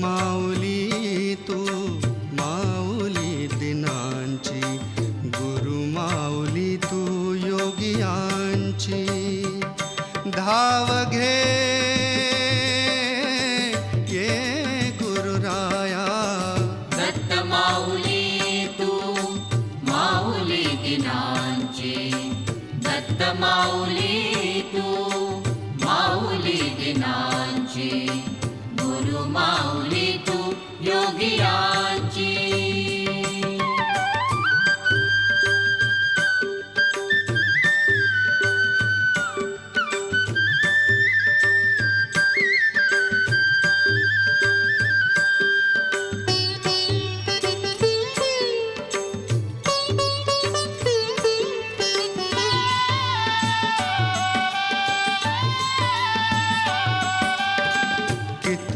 माऊली तू माऊली दिनांची, गुरु माऊली तू योगियांची. धाव घे ये गुरुराया, दत्त माऊली तू माऊली दिनांची, दत्त माऊली तू माऊली दिनांची, गुरु माऊली